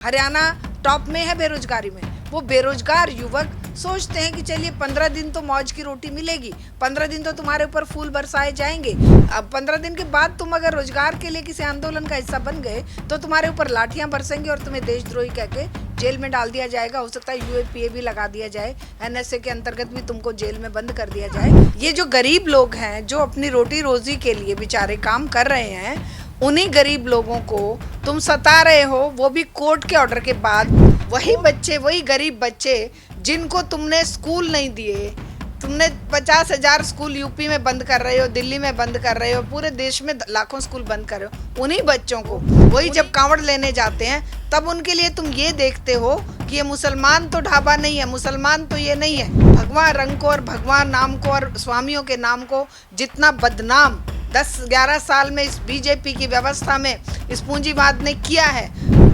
Haryana top में है बेरोजगारी में। वो बेरोजगार युवक सोचते हैं कि चलिए 15 दिन तो मौज की रोटी मिलेगी, 15 दिन तो तुम्हारे ऊपर फूल बरसाए जाएंगे। अब 15 दिन के बाद तुम अगर रोजगार के लिए किसी आंदोलन का हिस्सा बन गए तो तुम्हारे ऊपर लाठियां बरसेंगी और तुम्हें देशद्रोही कह के जेल में डाल दिया जाएगा। हो सकता है यूएपीए भी लगा दिया जाए, एनएसए के अंतर्गत भी तुमको जेल में बंद कर दिया जाए। ये जो गरीब लोग हैं जो अपनी रोटी रोजी के लिए बेचारे काम कर रहे हैं, उन्हीं गरीब लोगों को तुम सता रहे हो, वो भी कोर्ट के ऑर्डर के बाद। वही बच्चे, वही गरीब बच्चे जिनको तुमने स्कूल नहीं दिए, तुमने 50,000 स्कूल यूपी में बंद कर रहे हो, दिल्ली में बंद कर रहे हो, पूरे देश में लाखों स्कूल बंद कर रहे हो, उन्हीं बच्चों को वही जब कांवड़ लेने जाते हैं तब उनके लिए तुम ये देखते हो कि ये मुसलमान तो ढाबा नहीं है, मुसलमान तो ये नहीं है। भगवान रंग को और भगवान नाम को और स्वामियों के नाम को जितना बदनाम 10-11 साल में इस बीजेपी की व्यवस्था में इस पूंजीवाद ने किया है,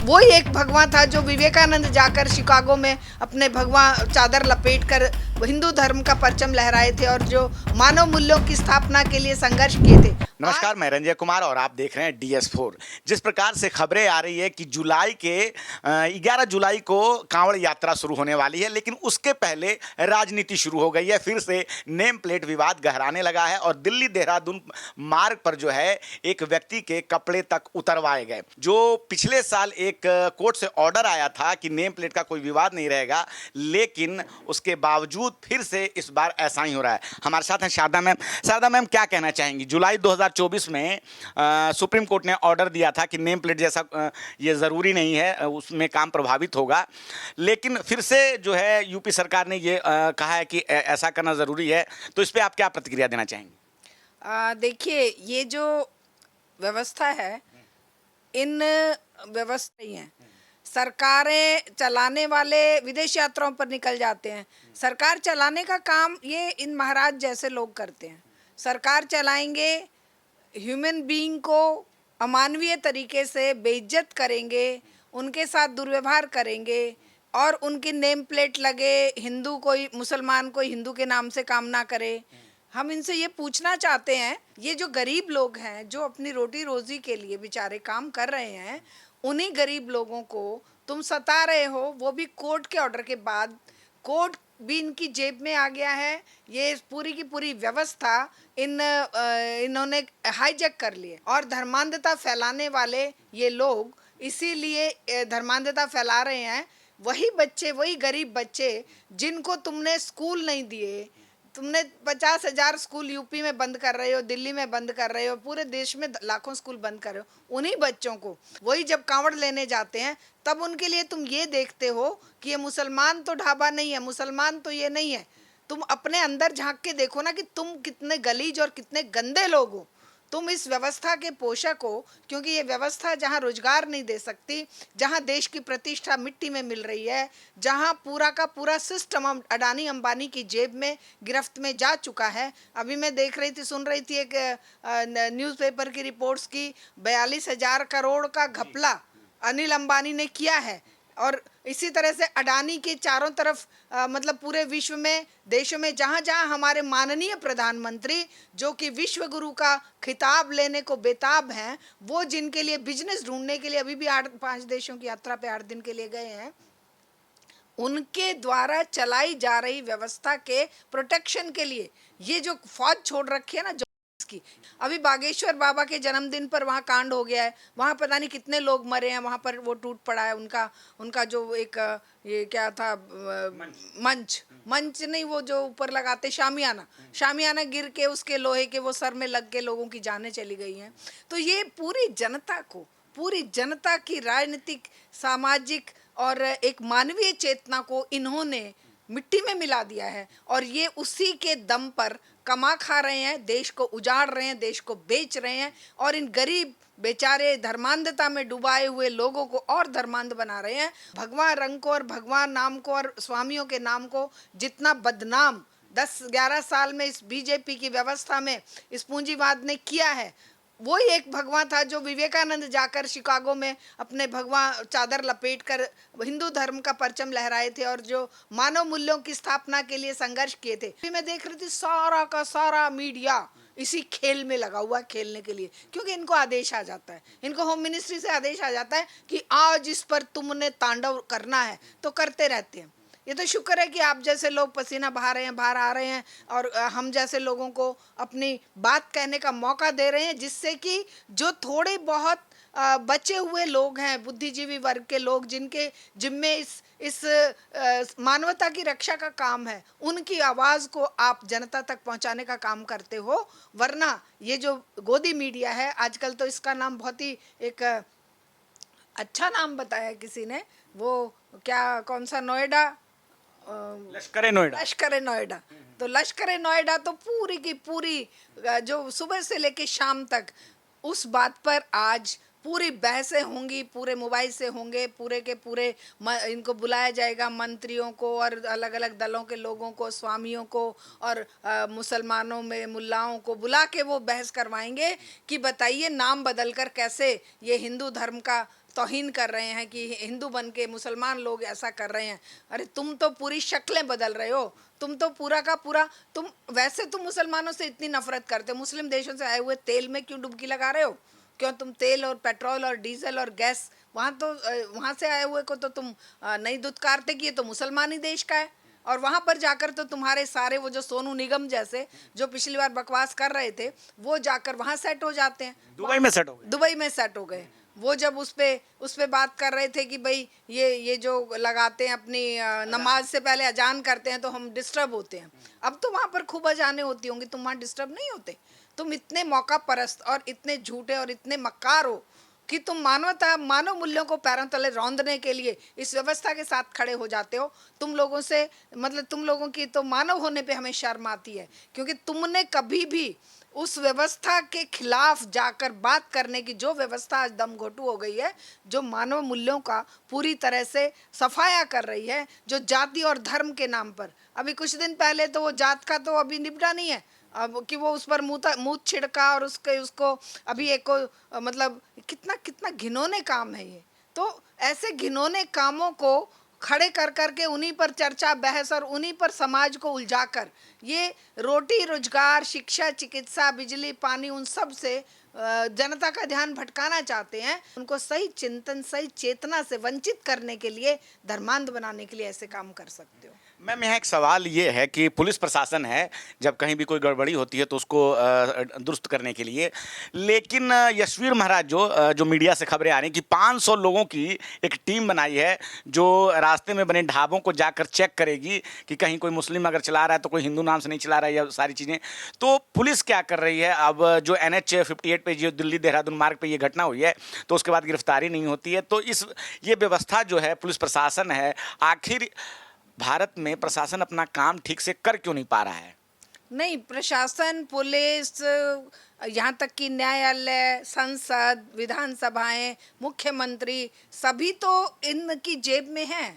वही एक भगवान था जो विवेकानंद जाकर शिकागो में अपने भगवान चादर लपेटकर हिंदू धर्म का परचम लहराए थे और जो मानव मूल्यों की स्थापना के लिए संघर्ष किए थे। नमस्कार, मैं रंजय कुमार और आप देख रहे हैं DS4। जिस प्रकार से खबरें आ रही है कि 11 जुलाई को कांवड़ यात्रा शुरू होने वाली है, लेकिन उसके पहले राजनीति शुरू हो गई है। फिर से नेम प्लेट विवाद गहराने लगा है और दिल्ली देहरादून मार्ग पर जो है एक व्यक्ति के कपड़े तक उतरवाए गए। जो पिछले साल एक कोर्ट से ऑर्डर आया था कि नेम प्लेट का कोई विवाद नहीं रहेगा, लेकिन उसके बावजूद फिर से इस बार ऐसा ही हो रहा है। हमारे साथ हैं शारदा मैम। शारदा मैम, क्या कहना चाहेंगी? जुलाई 2024 में सुप्रीम कोर्ट ने ऑर्डर दिया था कि नेम प्लेट जैसा ये ज़रूरी नहीं है, उसमें काम प्रभावित होगा, लेकिन फिर से जो है यूपी सरकार ने ये कहा है कि ऐसा करना ज़रूरी है। तो इस पर आप क्या प्रतिक्रिया देना चाहेंगे? देखिए, ये जो व्यवस्था है, इन व्यवस्था ही है। सरकारें चलाने वाले विदेश यात्राओं पर निकल जाते हैं। सरकार चलाने का काम ये इन महाराज जैसे लोग करते हैं। सरकार चलाएंगे, ह्यूमन बीइंग को अमानवीय तरीके से बेइज्जत करेंगे, उनके साथ दुर्व्यवहार करेंगे और उनकी नेम प्लेट लगे, हिंदू कोई मुसलमान कोई हिंदू के नाम से काम ना करे। हम इनसे ये पूछना चाहते हैं, ये जो गरीब लोग हैं जो अपनी रोटी रोजी के लिए बेचारे काम कर रहे हैं, उन्हीं गरीब लोगों को तुम सता रहे हो, वो भी कोर्ट के ऑर्डर के बाद। कोर्ट भी इनकी जेब में आ गया है। ये पूरी की पूरी व्यवस्था इन्होंने हाईजैक कर ली है और धर्मांधता फैलाने वाले ये लोग इसीलिए धर्मांधता फैला रहे हैं। वही बच्चे, वही गरीब बच्चे जिनको तुमने स्कूल नहीं दिए, तुमने 50,000 स्कूल यूपी में बंद कर रहे हो, दिल्ली में बंद कर रहे हो, पूरे देश में लाखों स्कूल बंद कर रहे हो, उन्हीं बच्चों को वही जब कांवड़ लेने जाते हैं तब उनके लिए तुम ये देखते हो कि ये मुसलमान तो ढाबा नहीं है, मुसलमान तो ये नहीं है। तुम अपने अंदर झांक के देखो ना कि तुम कितने गलीज और कितने गंदे लोग हो। तुम इस व्यवस्था के पोषक हो, क्योंकि ये व्यवस्था जहाँ रोजगार नहीं दे सकती, जहाँ देश की प्रतिष्ठा मिट्टी में मिल रही है, जहाँ पूरा का पूरा सिस्टम अडानी अंबानी की जेब में गिरफ्त में जा चुका है। अभी मैं देख रही थी, सुन रही थी एक न्यूज़पेपर की रिपोर्ट्स की, 42,000 करोड़ का घपला अनिल अंबानी ने किया है। और इसी तरह से अडानी के चारों तरफ मतलब पूरे विश्व में, देशों में जहाँ जहाँ हमारे माननीय प्रधानमंत्री जो कि विश्व गुरु का खिताब लेने को बेताब हैं, वो जिनके लिए बिजनेस ढूंढने के लिए अभी भी 8-5 देशों की यात्रा पे 8 दिन के लिए गए हैं, उनके द्वारा चलाई जा रही व्यवस्था के प्रोटेक्शन के लिए ये जो फौज छोड़ रखी है ना की। अभी बागेश्वर बाबा के जन्मदिन पर वहाँ कांड हो गया है, वहाँ पता नहीं कितने लोग मरे हैं, वहाँ पर वो टूट पड़ा है उनका जो एक ये क्या था, मंच नहीं, वो जो ऊपर लगाते शामियाना गिर के उसके लोहे के वो सर में लग के लोगों की जानें चली गई हैं। तो ये पूरी जनता की राजनीतिक, सामाजिक और एक मानवीय चेतना को इन्होंने मिट्टी में मिला दिया है और ये उसी के दम पर कमा खा रहे हैं, देश को उजाड़ रहे हैं, देश को बेच रहे हैं और इन गरीब बेचारे धर्मांधता में डुबाए हुए लोगों को और धर्मांध बना रहे हैं। भगवान रंग को और भगवान नाम को और स्वामियों के नाम को जितना बदनाम 10-11 साल में इस बीजेपी की व्यवस्था में इस पूंजीवाद ने किया है, वही एक भगवान था जो विवेकानंद जाकर शिकागो में अपने भगवान चादर लपेटकर हिंदू धर्म का परचम लहराए थे और जो मानव मूल्यों की स्थापना के लिए संघर्ष किए थे। मैं देख रही थी सारा का सारा मीडिया इसी खेल में लगा हुआ है, खेलने के लिए, क्योंकि इनको आदेश आ जाता है, इनको होम मिनिस्ट्री से आदेश आ जाता है कि आज इस पर तुमने तांडव करना है, तो करते रहते हैं। ये तो शुक्र है कि आप जैसे लोग पसीना बहा रहे हैं, बाहर आ रहे हैं, और हम जैसे लोगों को अपनी बात कहने का मौका दे रहे हैं, जिससे कि जो थोड़े बहुत बचे हुए लोग हैं, बुद्धिजीवी वर्ग के लोग, जिनके जिम्मे इस मानवता की रक्षा का काम है, उनकी आवाज़ को आप जनता तक पहुंचाने का काम करते हो। वरना ये जो गोदी मीडिया है आजकल, तो इसका नाम बहुत ही एक अच्छा नाम बताया किसी ने, वो क्या, कौन सा, नोएडा, लश्कर नोएडा। लश्कर नोएडा। तो लश्कर नोएडा तो पूरी की पूरी जो सुबह से लेके शाम तक उस बात पर आज पूरी बहसें होंगी, पूरे मोबाइल से होंगे, पूरे के पूरे इनको बुलाया जाएगा, मंत्रियों को और अलग अलग दलों के लोगों को, स्वामियों को और मुसलमानों में मुल्लाओं को बुला के वो बहस करवाएंगे कि बताइए नाम बदलकर कैसे ये हिंदू धर्म का तौहीन कर रहे हैं, कि हिंदू बन के मुसलमान लोग ऐसा कर रहे हैं। अरे तुम तो पूरी शक्लें बदल रहे हो, तुम तो पूरा का पूरा, तुम वैसे तुम मुसलमानों से इतनी नफरत करते हो, मुस्लिम देशों से आए हुए तेल में क्यों डुबकी लगा रहे हो? क्यों तुम तेल और पेट्रोल और डीजल और गैस, वहाँ से आए हुए को तो तुम नहीं दुत्कारते कि ये तो मुसलमानी देश का है। और वहाँ पर जाकर तो तुम्हारे सारे वो जो सोनू निगम जैसे जो पिछली बार बकवास कर रहे थे, वो जाकर वहाँ सेट हो जाते हैं। दुबई में सेट हो गए। दुबई में सेट हो गए। वो जब उस पे बात कर रहे थे कि भाई ये जो लगाते हैं अपनी नमाज से पहले अजान करते हैं तो हम डिस्टर्ब होते हैं। अब तो वहाँ पर खूब अजानें होती होंगी, तुम वहाँ डिस्टर्ब नहीं होते? तुम इतने मौका परस्त और इतने झूठे और इतने मक्कार हो कि तुम मानव मूल्यों को पैरों तले रौंदने के लिए इस व्यवस्था के साथ खड़े हो जाते हो। तुम लोगों से, मतलब तुम लोगों की तो मानव होने पे हमें शर्म आती है, क्योंकि तुमने कभी भी उस व्यवस्था के खिलाफ जाकर बात करने की, जो व्यवस्था आज दमघोटू हो गई है, जो मानव मूल्यों का पूरी तरह से सफाया कर रही है, जो जाति और धर्म के नाम पर, अभी कुछ दिन पहले तो वो जात का तो अभी निपटा नहीं है, अब कि वो उस पर मुँह छिड़का और उसको अभी एक को, मतलब कितना कितना घिनौने काम है ये। तो ऐसे घिनौने कामों को खड़े कर करके उन्हीं पर चर्चा, बहस और उन्हीं पर समाज को उलझाकर ये रोटी, रोजगार, शिक्षा, चिकित्सा, बिजली, पानी, उन सब से जनता का ध्यान भटकाना चाहते हैं। उनको सही चिंतन, सही चेतना से वंचित करने के लिए, धर्मांध बनाने के लिए ऐसे काम कर सकते हो। मैम, यहाँ एक सवाल ये है कि पुलिस प्रशासन है, जब कहीं भी कोई गड़बड़ी होती है तो उसको दुरुस्त करने के लिए, लेकिन यशवीर महाराज जो मीडिया से खबरें आ रही हैं कि 500 लोगों की एक टीम बनाई है जो रास्ते में बने ढाबों को जाकर चेक करेगी कि कहीं कोई मुस्लिम अगर चला रहा है तो कोई हिंदू नाम से नहीं चला रहा है, या सारी चीज़ें। तो पुलिस क्या कर रही है? अब जो NH 58 पे जो दिल्ली देहरादून मार्ग पर ये घटना हुई है तो उसके बाद गिरफ्तारी नहीं होती है, तो ये व्यवस्था जो है, पुलिस प्रशासन है, आखिर भारत में प्रशासन अपना काम ठीक से कर क्यों नहीं पा रहा है? नहीं, प्रशासन, पुलिस, यहाँ तक कि न्यायालय, संसद, विधानसभाएं, मुख्यमंत्री, सभी तो इनकी जेब में है,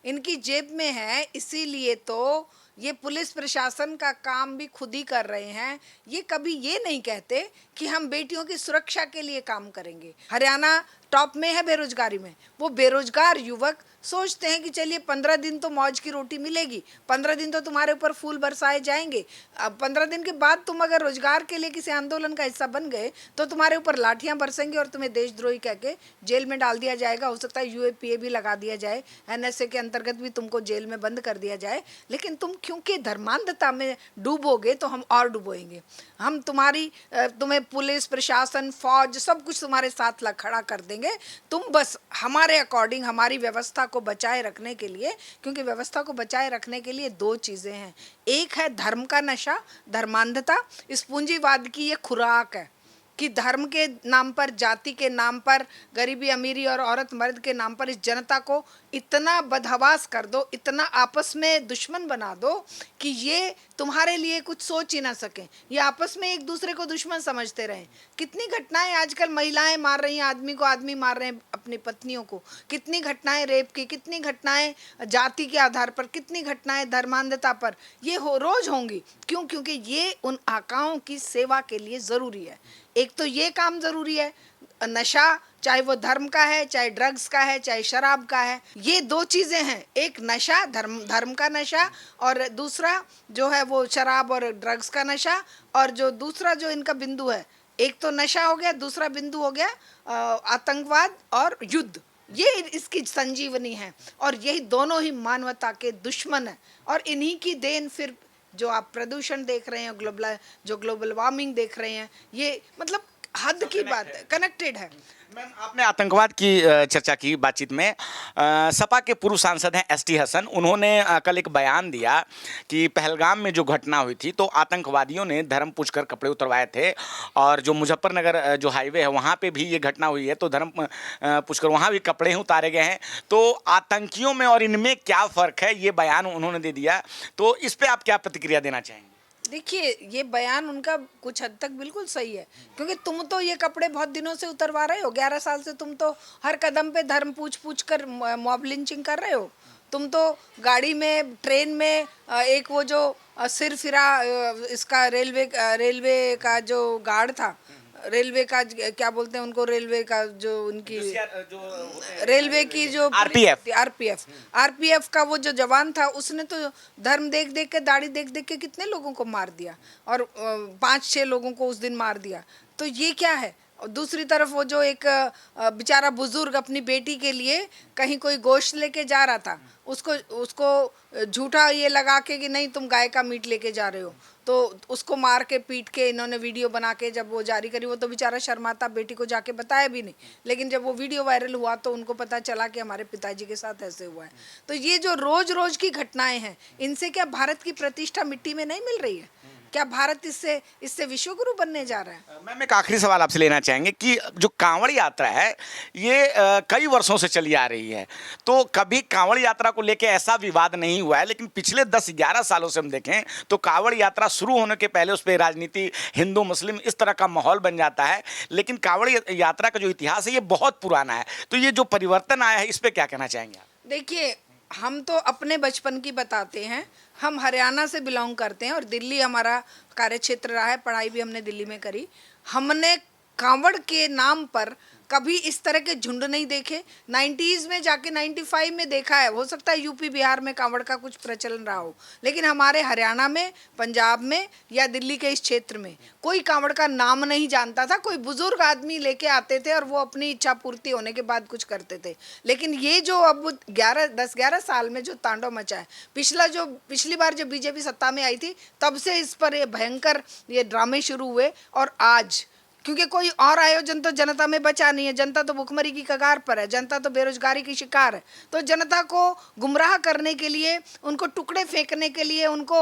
इनकी जेब में है। इसीलिए तो ये पुलिस प्रशासन का काम भी खुद ही कर रहे हैं। ये कभी ये नहीं कहते कि हम बेटियों की सुरक्षा के लिए काम करेंगे। हरियाणा टॉप में है बेरोजगारी में। वो बेरोजगार युवक सोचते हैं कि चलिए 15 दिन तो मौज की रोटी मिलेगी, 15 दिन तो तुम्हारे ऊपर फूल बरसाए जाएंगे। अब 15 दिन के बाद तुम अगर रोजगार के लिए किसी आंदोलन का हिस्सा बन गए तो तुम्हारे ऊपर लाठियां बरसेंगी और तुम्हें देशद्रोही कह के जेल में डाल दिया जाएगा। हो सकता है UAPA भी लगा दिया जाए, NSA के अंतर्गत भी तुमको जेल में बंद कर दिया जाए। लेकिन तुम क्योंकि धर्मांधता में डूबोगे तो हम और डूबोएंगे। हम तुम्हें पुलिस प्रशासन, फौज, सब कुछ तुम्हारे साथ खड़ा कर देंगे। तुम बस हमारे अकॉर्डिंग, हमारी व्यवस्था को बचाए रखने के लिए, क्योंकि व्यवस्था को बचाए रखने के लिए दो चीज़ें हैं। एक है धर्म का नशा, धर्मांधता। इस पूंजीवाद की ये खुराक है कि धर्म के नाम पर, जाति के नाम पर, गरीबी अमीरी और औरत मर्द के नाम पर इस जनता को इतना बदहवास कर दो, इतना आपस में दुश्मन बना दो कि ये तुम्हारे लिए कुछ सोच ही ना सकें। ये आपस में एक दूसरे को दुश्मन समझते रहें। कितनी घटनाएं आजकल महिलाएं मार रही हैं, आदमी को आदमी मार रहे हैं, अपनी पत्नियों को। कितनी घटनाएं रेप की, कितनी घटनाएं जाति के आधार पर, कितनी घटनाएं धर्मांधता पर। ये रोज होंगी। क्यों? क्योंकि ये उन आकाओं की सेवा के लिए ज़रूरी है। एक तो ये काम ज़रूरी है, नशा, चाहे वो धर्म का है, चाहे ड्रग्स का है, चाहे शराब का है, ये दो चीजें हैं। एक नशा, धर्म का नशा, और दूसरा जो है वो शराब और ड्रग्स का नशा। और जो दूसरा जो इनका बिंदु है, एक तो नशा हो गया, दूसरा बिंदु हो गया आतंकवाद और युद्ध। ये इसकी संजीवनी है और यही दोनों ही मानवता के दुश्मन है। और इन्हीं की देन फिर जो आप प्रदूषण देख रहे हैं, ग्लोबल वार्मिंग देख रहे हैं, ये मतलब हद की बात है, कनेक्टेड है। मैम, आपने आतंकवाद की चर्चा की बातचीत में। सपा के पूर्व सांसद हैं एसटी हसन, उन्होंने कल एक बयान दिया कि पहलगाम में जो घटना हुई थी तो आतंकवादियों ने धर्म पूछकर कपड़े उतरवाए थे, और जो मुजफ्फरनगर जो हाईवे है वहाँ पे भी ये घटना हुई है तो धर्म पूछकर वहाँ भी कपड़े ही उतारे गए हैं। तो आतंकियों में और इनमें क्या फ़र्क है, ये बयान उन्होंने दे दिया। तो इस पर आप क्या प्रतिक्रिया देना चाहेंगे? देखिए, ये बयान उनका कुछ हद तक बिल्कुल सही है, क्योंकि तुम तो ये कपड़े बहुत दिनों से उतरवा रहे हो। 11 साल से तुम तो हर कदम पे धर्म पूछ कर मॉब लिंचिंग कर रहे हो। तुम तो गाड़ी में, ट्रेन में एक वो जो सिर फिरा इसका रेलवे का जो गार्ड था, रेलवे का क्या बोलते हैं उनको, रेलवे का जो उनकी रेलवे की जो आरपीएफ का वो जो जवान था, उसने तो धर्म देख देख के, दाढ़ी देख देख के कितने लोगों को मार दिया, और 5-6 लोगों को उस दिन मार दिया। तो ये क्या है? और दूसरी तरफ वो जो एक बेचारा बुजुर्ग अपनी बेटी के लिए कहीं कोई गोश्त लेके जा रहा था, उसको झूठा ये लगा के कि नहीं तुम गाय का मीट लेके जा रहे हो, तो उसको मार के पीट के इन्होंने वीडियो बना के जब वो जारी करी, वो तो बेचारा शर्माता, बेटी को जाके बताया भी नहीं। लेकिन जब वो वीडियो वायरल हुआ तो उनको पता चला कि हमारे पिताजी के साथ ऐसे हुआ है। तो ये जो रोज रोज की घटनाएं हैं, इनसे क्या भारत की प्रतिष्ठा मिट्टी में नहीं मिल रही है? क्या भारत इससे विश्वगुरु बनने जा रहा है? मैम, एक आखिरी सवाल आपसे लेना चाहेंगे कि जो कांवड़ यात्रा है ये कई वर्षों से चली आ रही है, तो कभी कांवड़ यात्रा को लेके ऐसा विवाद नहीं हुआ है, लेकिन पिछले 10-11 सालों से हम देखें तो कांवड़ यात्रा शुरू होने के पहले उस पर राजनीति, हिंदू मुस्लिम इस तरह का माहौल बन जाता है। लेकिन कांवड़ यात्रा का जो इतिहास है ये बहुत पुराना है, तो ये जो परिवर्तन आया है इस पर क्या कहना चाहेंगे आप? देखिए, हम तो अपने बचपन की बताते हैं। हम हरियाणा से बिलोंग करते हैं और दिल्ली हमारा कार्यक्षेत्र रहा है, पढ़ाई भी हमने दिल्ली में करी। हमने कांवड़ के नाम पर कभी इस तरह के झुंड नहीं देखे। 90s में जाके 95 में देखा है, हो सकता है यूपी बिहार में कांवड़ का कुछ प्रचलन रहा हो, लेकिन हमारे हरियाणा में, पंजाब में या दिल्ली के इस क्षेत्र में कोई कांवड़ का नाम नहीं जानता था। कोई बुजुर्ग आदमी लेके आते थे और वो अपनी इच्छा पूर्ति होने के बाद कुछ करते थे। लेकिन ये जो अब 10-11 साल में जो तांडव मचा है, पिछली बार जब बीजेपी सत्ता में आई थी तब से इस पर ये भयंकर ये ड्रामे शुरू हुए, और आज क्योंकि कोई और आयोजन तो जनता में बचा नहीं है, जनता तो भुखमरी की कगार पर है, जनता तो बेरोजगारी की शिकार है। तो जनता को गुमराह करने के लिए, उनको टुकड़े फेंकने के लिए उनको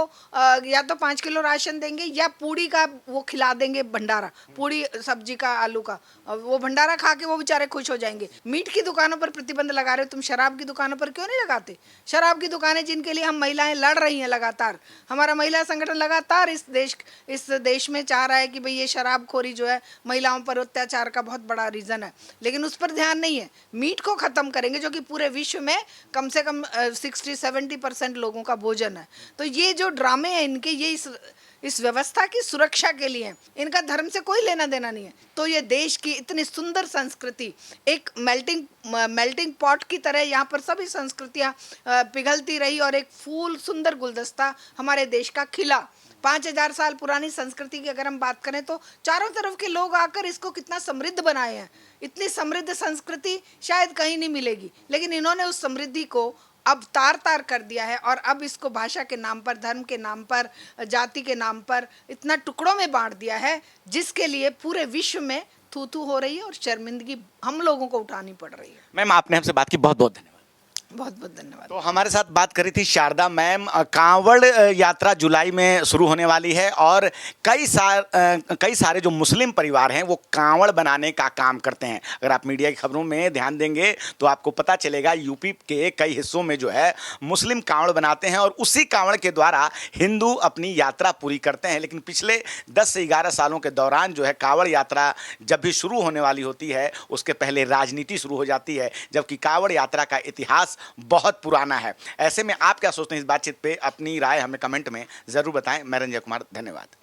या तो 5 किलो राशन देंगे या पूड़ी का वो खिला देंगे भंडारा, पूड़ी सब्जी का, आलू का, वो भंडारा खा के वो बेचारे खुश हो जाएंगे। मीट की दुकानों पर प्रतिबंध लगा रहे हो, तुम शराब की दुकानों पर क्यों नहीं लगाते? शराब की दुकानें जिनके लिए हम महिलाएं लड़ रही हैं लगातार, हमारा महिला संगठन लगातार इस देश में चाह रहा है कि भाई ये शराबखोरी जो है महिलाओं पर अत्याचार का बहुत बड़ा रीजन है, लेकिन उस पर ध्यान नहीं है। मीट को खत्म करेंगे जो कि पूरे विश्व में कम से कम 60-70% लोगों का भोजन है। तो ये जो ड्रामे हैं इनके, ये इस व्यवस्था की सुरक्षा के लिए, इनका धर्म से कोई लेना देना नहीं है। तो ये देश की इतनी सुंदर संस्कृति एक मेल्टिंग पॉट की तरह यहाँ पर सभी संस्कृतियाँ पिघलती रही और एक फूल सुंदर गुलदस्ता हमारे देश का खिला। 5000 साल पुरानी संस्कृति की अगर हम बात करें तो चारों तरफ के लोग आकर इसको कितना समृद्ध बनाए हैं। इतनी समृद्ध संस्कृति शायद कहीं नहीं मिलेगी, लेकिन इन्होंने उस समृद्धि को अब तार कर दिया है और अब इसको भाषा के नाम पर, धर्म के नाम पर, जाति के नाम पर इतना टुकड़ों में बांट दिया है, जिसके लिए पूरे विश्व में थू हो रही है और शर्मिंदगी हम लोगों को उठानी पड़ रही है। मैम, आपने हमसे बात की, बहुत बहुत धन्यवाद। बहुत बहुत धन्यवाद। तो हमारे साथ बात करी थी शारदा मैम। कांवड़ यात्रा जुलाई में शुरू होने वाली है और कई सारे जो मुस्लिम परिवार हैं वो कांवड़ बनाने का काम करते हैं। अगर आप मीडिया की खबरों में ध्यान देंगे तो आपको पता चलेगा यूपी के कई हिस्सों में जो है मुस्लिम कांवड़ बनाते हैं और उसी कांवड़ के द्वारा हिंदू अपनी यात्रा पूरी करते हैं। लेकिन पिछले 10 से 11 सालों के दौरान जो है कांवड़ यात्रा जब भी शुरू होने वाली होती है उसके पहले राजनीति शुरू हो जाती है, जबकि कांवड़ यात्रा का इतिहास बहुत पुराना है। ऐसे में आप क्या सोचते हैं इस बातचीत पे? अपनी राय हमें कमेंट में ज़रूर बताएं। मैं रंजय कुमार, धन्यवाद।